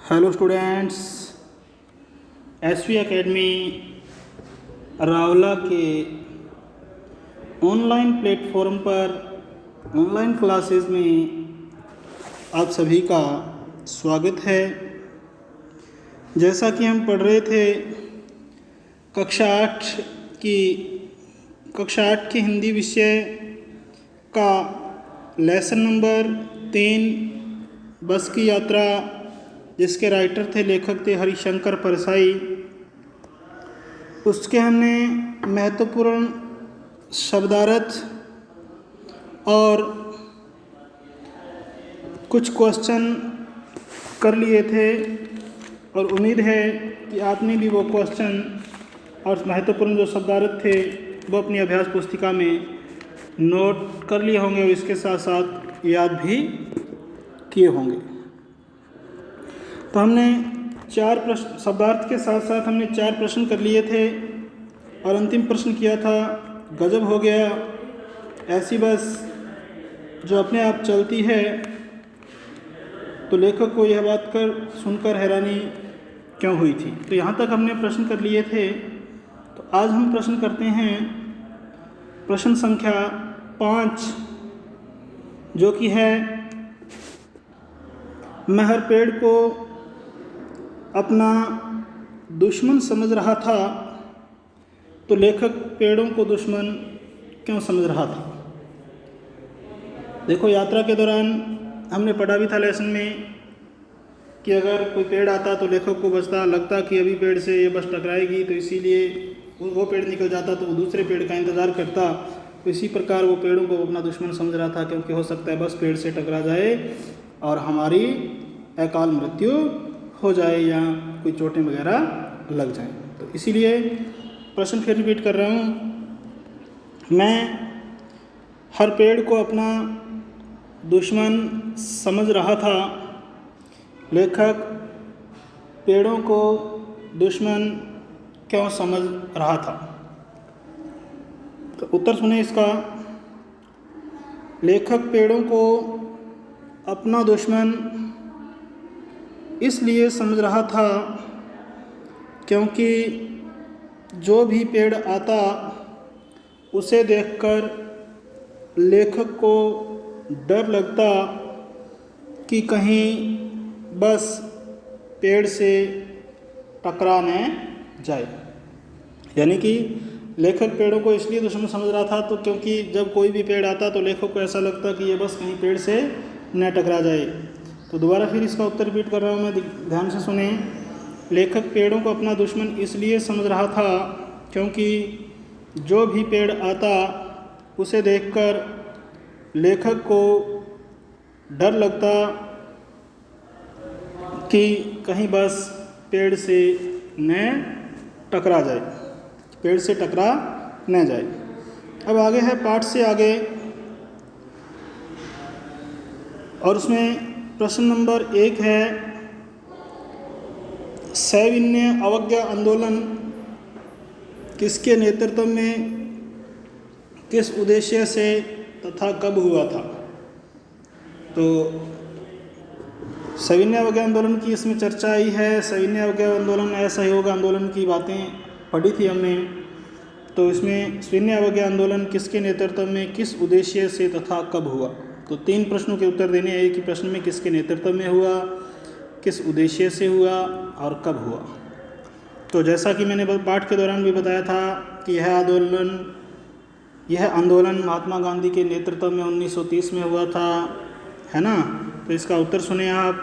Hello students, SV academy Rawla के online platform पर online classes में आप सभी का स्वागत है। जैसा कि हम पढ़ रहे थे कक्षा आठ के हिंदी विषय का लेसन नंबर 3 बस की यात्रा, जिसके राइटर थे लेखक थे हरिशंकर परसाई, उसके हमने महत्वपूर्ण शब्दार्थ और कुछ क्वेश्चन कर लिए थे और उम्मीद है कि आपने भी वो क्वेश्चन और महत्वपूर्ण जो शब्दार्थ थे वो अपनी अभ्यास पुस्तिका में नोट कर लिए होंगे और इसके साथ साथ याद भी किए होंगे। तो हमने 4 प्रश्न शब्दार्थ के साथ साथ हमने 4 प्रश्न कर लिए थे और अंतिम प्रश्न किया था गजब हो गया, ऐसी बस जो अपने आप चलती है। तो लेखक को यह बात सुनकर हैरानी क्यों हुई थी। तो यहाँ तक हमने प्रश्न कर लिए थे। तो आज हम प्रश्न करते हैं प्रश्न संख्या 5, जो कि है मैं हर पेड़ को अपना दुश्मन समझ रहा था, तो लेखक पेड़ों को दुश्मन क्यों समझ रहा था। देखो, यात्रा के दौरान हमने पढ़ा भी था लेसन में कि अगर कोई पेड़ आता तो लेखक को लगता कि अभी पेड़ से ये बस टकराएगी, तो इसीलिए वो पेड़ निकल जाता तो वो दूसरे पेड़ का इंतज़ार करता। तो इसी प्रकार वो पेड़ों को अपना दुश्मन समझ रहा था, क्योंकि हो सकता है बस पेड़ से टकरा जाए और हमारी अकाल मृत्यु हो जाए या कोई चोटें वगैरह लग जाएं। तो इसीलिए प्रश्न फिर रिपीट कर रहा हूँ। मैं हर पेड़ को अपना दुश्मन समझ रहा था, लेखक पेड़ों को दुश्मन क्यों समझ रहा था। तो उत्तर सुने इसका। लेखक पेड़ों को अपना दुश्मन इसलिए समझ रहा था क्योंकि जो भी पेड़ आता उसे देखकर लेखक को डर लगता कि कहीं बस पेड़ से टकरा न जाए। यानी कि लेखक पेड़ों को इसलिए दुश्मन समझ रहा था तो क्योंकि जब कोई भी पेड़ आता तो लेखक को ऐसा लगता कि ये बस कहीं पेड़ से न टकरा जाए। तो दोबारा फिर इसका उत्तर रिपीट कर रहा हूँ मैं, ध्यान से सुने। लेखक पेड़ों को अपना दुश्मन इसलिए समझ रहा था क्योंकि जो भी पेड़ आता उसे देखकर लेखक को डर लगता कि कहीं बस पेड़ से न टकरा जाए, पेड़ से टकरा न जाए। अब आगे है पाठ से आगे, और उसमें प्रश्न नंबर 1 है सविनय अवज्ञा आंदोलन किसके नेतृत्व में, किस उद्देश्य से तथा कब हुआ था। तो सविनय अवज्ञा आंदोलन की इसमें चर्चा आई है। सविनय अवज्ञा आंदोलन असहयोग आंदोलन की बातें पढ़ी थी हमने। तो इसमें सविनय अवज्ञा आंदोलन किसके नेतृत्व में, किस उद्देश्य से तथा कब हुआ। तो 3 प्रश्नों के उत्तर देने हैं। एक ही प्रश्न में किसके नेतृत्व में हुआ, किस उद्देश्य से हुआ और कब हुआ। तो जैसा कि मैंने पाठ के दौरान भी बताया था कि यह आंदोलन महात्मा गांधी के नेतृत्व में 1930 में हुआ था, है ना। तो इसका उत्तर सुने आप।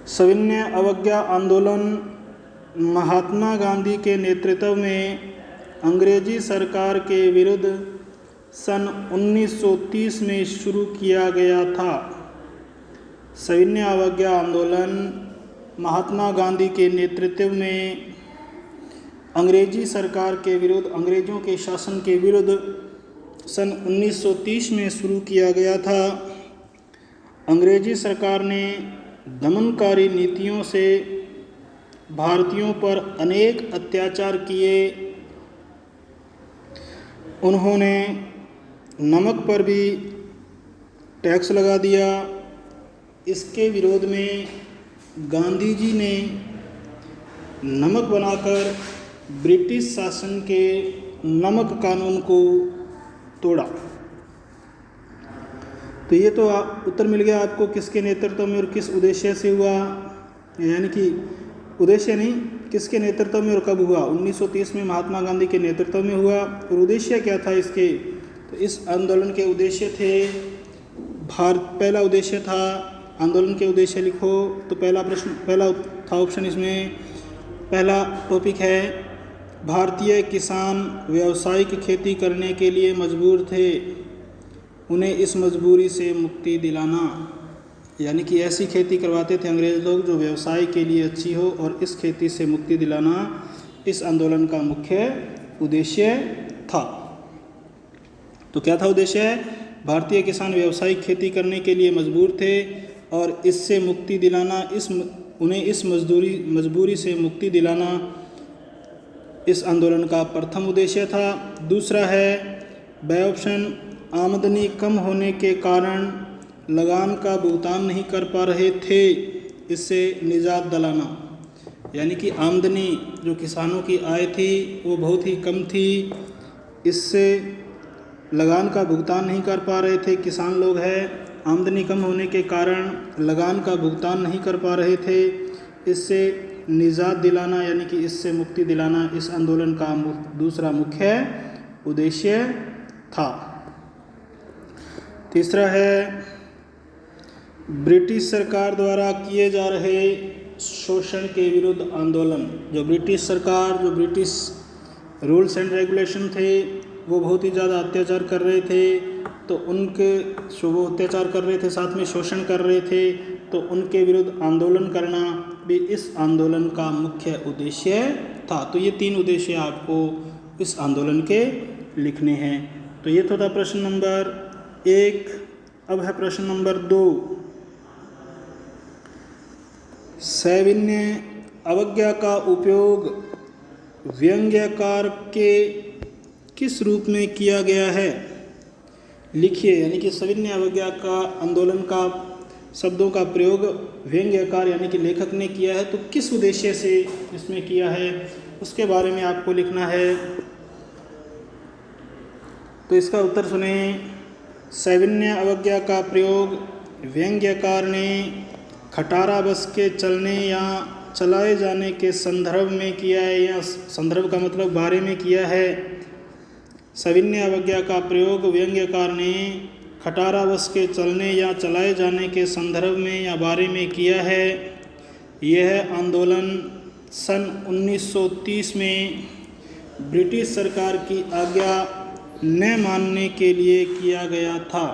सविनय अवज्ञा आंदोलन महात्मा गांधी के नेतृत्व में अंग्रेजी सरकार के विरुद्ध सन 1930 में शुरू किया गया था। सविनय अवज्ञा आंदोलन महात्मा गांधी के नेतृत्व में अंग्रेजी सरकार के विरुद्ध, अंग्रेज़ों के शासन के विरुद्ध सन 1930 में शुरू किया गया था। अंग्रेजी सरकार ने दमनकारी नीतियों से भारतीयों पर अनेक अत्याचार किए। उन्होंने नमक पर भी टैक्स लगा दिया। इसके विरोध में गांधी जी ने नमक बनाकर ब्रिटिश शासन के नमक कानून को तोड़ा। तो ये तो उत्तर मिल गया आपको किसके नेतृत्व में और किस उद्देश्य से हुआ, यानी कि उद्देश्य नहीं, किसके नेतृत्व में और कब हुआ। 1930 में महात्मा गांधी के नेतृत्व में हुआ। और उद्देश्य क्या था इसके, तो इस आंदोलन के उद्देश्य थे पहला उद्देश्य था, आंदोलन के उद्देश्य लिखो तो पहला था ऑप्शन, इसमें पहला टॉपिक है भारतीय किसान व्यावसायिक खेती करने के लिए मजबूर थे, उन्हें इस मजबूरी से मुक्ति दिलाना। यानी कि ऐसी खेती करवाते थे अंग्रेज़ लोग जो व्यवसाय के लिए अच्छी हो, और इस खेती से मुक्ति दिलाना इस आंदोलन का मुख्य उद्देश्य था। तो क्या था उद्देश्य, भारतीय किसान व्यावसायिक खेती करने के लिए मजबूर थे और इससे मुक्ति दिलाना, उन्हें इस मजबूरी से मुक्ति दिलाना इस आंदोलन का प्रथम उद्देश्य था। दूसरा है बाय ऑप्शन, आमदनी कम होने के कारण लगान का भुगतान नहीं कर पा रहे थे, इससे निजात दिलाना। यानी कि आमदनी जो किसानों की आय थी वो बहुत ही कम थी, इससे लगान का भुगतान नहीं कर पा रहे थे किसान लोग हैं, आमदनी कम होने के कारण लगान का भुगतान नहीं कर पा रहे थे, इससे निजात दिलाना यानी कि इससे मुक्ति दिलाना इस आंदोलन का दूसरा मुख्य उद्देश्य था। तीसरा है ब्रिटिश सरकार द्वारा किए जा रहे शोषण के विरुद्ध आंदोलन। जो ब्रिटिश रूल्स एंड रेगुलेशन थे वो बहुत ही ज़्यादा अत्याचार कर रहे थे, तो वो अत्याचार कर रहे थे, साथ में शोषण कर रहे थे, तो उनके विरुद्ध आंदोलन करना भी इस आंदोलन का मुख्य उद्देश्य था। तो ये 3 उद्देश्य आपको इस आंदोलन के लिखने हैं। तो ये तो था प्रश्न नंबर 1। अब है प्रश्न नंबर 2। सविनय अवज्ञा का उपयोग व्यंग्यकार के किस रूप में किया गया है, लिखिए। यानी कि सविनय अवज्ञा का आंदोलन का शब्दों का प्रयोग व्यंग्यकार यानी कि लेखक ने किया है, तो किस उद्देश्य से इसमें किया है उसके बारे में आपको लिखना है। तो इसका उत्तर सुने। सविनय अवज्ञा का प्रयोग व्यंग्यकार ने खटारा बस के चलने या चलाए जाने के संदर्भ में किया है, या संदर्भ का मतलब बारे में किया है। सविनय अवज्ञा का प्रयोग व्यंग्यकार ने खटारा बस के चलने या चलाए जाने के संदर्भ में या बारे में किया है। यह आंदोलन सन 1930 में ब्रिटिश सरकार की आज्ञा न मानने के लिए किया गया था।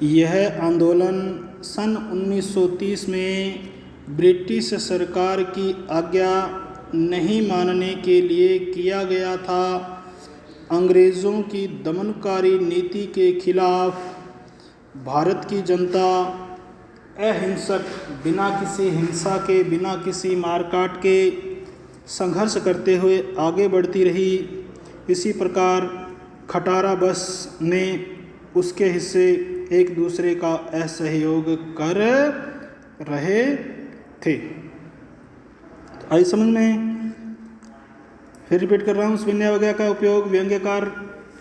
यह आंदोलन सन 1930 में ब्रिटिश सरकार की आज्ञा नहीं मानने के लिए किया गया था। अंग्रेज़ों की दमनकारी नीति के खिलाफ भारत की जनता अहिंसक, बिना किसी हिंसा के, बिना किसी मारकाट के संघर्ष करते हुए आगे बढ़ती रही। इसी प्रकार खटारा बस ने उसके हिस्से एक दूसरे का असहयोग कर रहे थे। तो आई समझ में, फिर रिपीट कर रहा हूँ। सविनय अवज्ञा का उपयोग व्यंग्यकार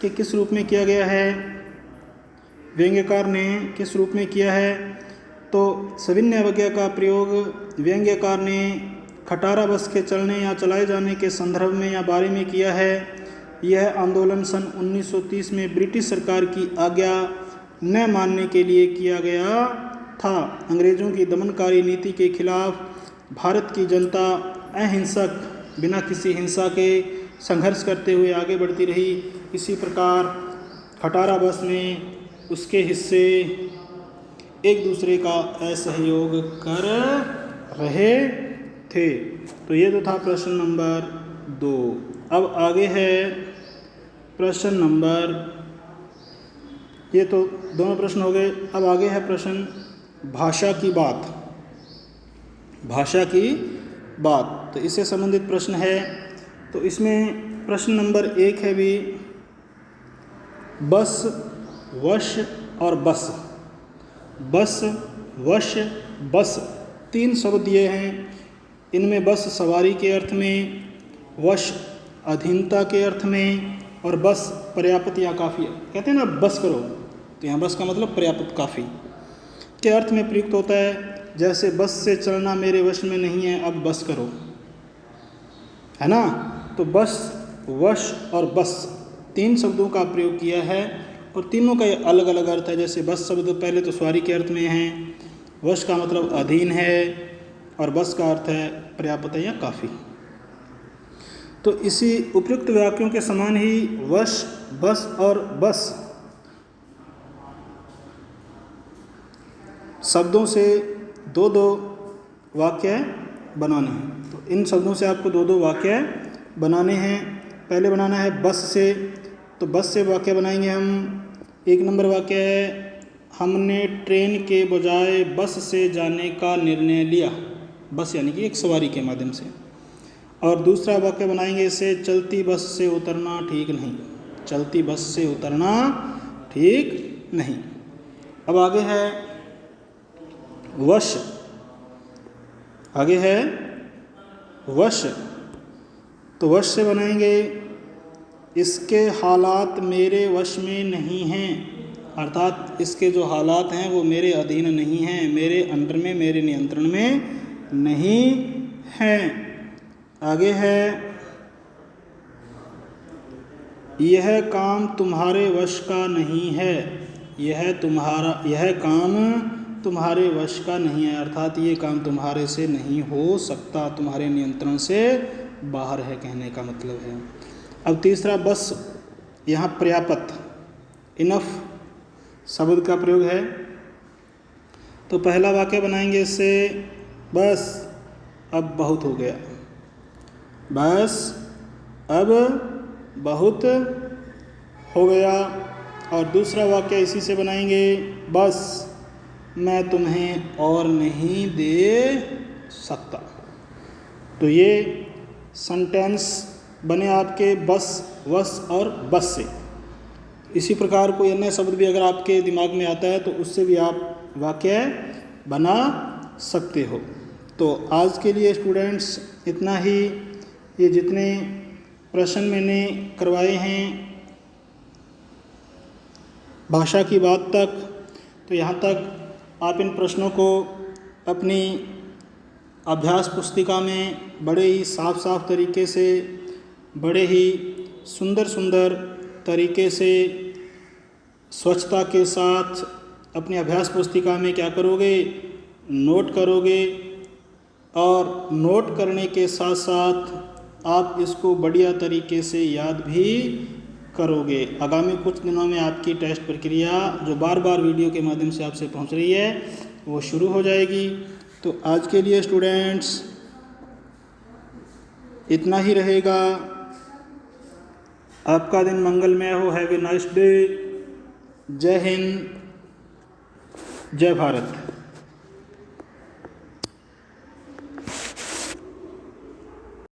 के किस रूप में किया गया है, व्यंग्यकार ने किस रूप में किया है। तो सविनय अवज्ञा का प्रयोग व्यंग्यकार ने खटारा बस के चलने या चलाए जाने के संदर्भ में या बारे में किया है। यह आंदोलन सन 1930 में ब्रिटिश सरकार की आज्ञा न मानने के लिए किया गया था। अंग्रेज़ों की दमनकारी नीति के खिलाफ भारत की जनता अहिंसक, बिना किसी हिंसा के संघर्ष करते हुए आगे बढ़ती रही। इसी प्रकार खटारा बस में उसके हिस्से एक दूसरे का असहयोग कर रहे थे। तो ये तो था प्रश्न नंबर 2। अब आगे है प्रश्न नंबर, ये तो दोनों प्रश्न हो गए। अब आगे है प्रश्न भाषा की बात। भाषा की बात, तो इससे संबंधित प्रश्न है। तो इसमें प्रश्न नंबर 1 है भी बस, वश और बस। बस, वश, बस, 3 शब्द दिए हैं। इनमें बस सवारी के अर्थ में, वश अधीनता के अर्थ में, और बस पर्याप्त या काफ़ी। कहते हैं ना बस करो, तो यहाँ बस का मतलब पर्याप्त काफ़ी के अर्थ में प्रयुक्त होता है। जैसे बस से चलना मेरे वश में नहीं है, अब बस करो, है ना। तो बस, वश और बस 3 शब्दों का प्रयोग किया है और तीनों का अलग अलग अर्थ है। जैसे बस शब्द पहले तो सवारी के अर्थ में है, वश का मतलब अधीन है और बस का अर्थ है पर्याप्त या काफ़ी। तो इसी उपयुक्त वाक्यों के समान ही वश, बस और बस शब्दों से 2-2 वाक्य बनाने हैं। तो इन शब्दों से आपको 2-2 वाक्य बनाने हैं। पहले बनाना है बस से, तो बस से वाक्य बनाएंगे हम। 1 नंबर वाक्य है, हमने ट्रेन के बजाय बस से जाने का निर्णय लिया। बस यानी कि एक सवारी के माध्यम से। और दूसरा वाक्य बनाएंगे इसे, चलती बस से उतरना ठीक नहीं। चलती बस से उतरना ठीक नहीं। अब आगे है वश, आगे है वश। तो वश से बनाएंगे, इसके हालात मेरे वश में नहीं हैं, अर्थात इसके जो हालात हैं वो मेरे अधीन नहीं हैं, मेरे अंडर में, मेरे नियंत्रण में नहीं हैं। आगे है, यह काम तुम्हारे वश का नहीं है। यह काम तुम्हारे वश का नहीं है, अर्थात ये काम तुम्हारे से नहीं हो सकता, तुम्हारे नियंत्रण से बाहर है, कहने का मतलब है। अब तीसरा बस, यहाँ पर्याप्त, इनफ शब्द का प्रयोग है। तो पहला वाक्य बनाएंगे इससे, बस अब बहुत हो गया। बस अब बहुत हो गया। और दूसरा वाक्य इसी से बनाएंगे, बस मैं तुम्हें और नहीं दे सकता। तो ये सेंटेंस बने आपके बस, वश और बस से। इसी प्रकार कोई अन्य शब्द भी अगर आपके दिमाग में आता है तो उससे भी आप वाक्य बना सकते हो। तो आज के लिए स्टूडेंट्स इतना ही। ये जितने प्रश्न मैंने करवाए हैं भाषा की बात तक, तो यहाँ तक आप इन प्रश्नों को अपनी अभ्यास पुस्तिका में बड़े ही साफ साफ तरीके से, बड़े ही सुंदर सुंदर तरीके से, स्वच्छता के साथ अपनी अभ्यास पुस्तिका में क्या करोगे, नोट करोगे। और नोट करने के साथ साथ आप इसको बढ़िया तरीके से याद भी करोगे। आगामी कुछ दिनों में आपकी टेस्ट प्रक्रिया जो बार बार वीडियो के माध्यम से आपसे पहुंच रही है वो शुरू हो जाएगी। तो आज के लिए स्टूडेंट्स इतना ही रहेगा। आपका दिन मंगलमय हो। Have a nice day. जय हिंद, जय भारत।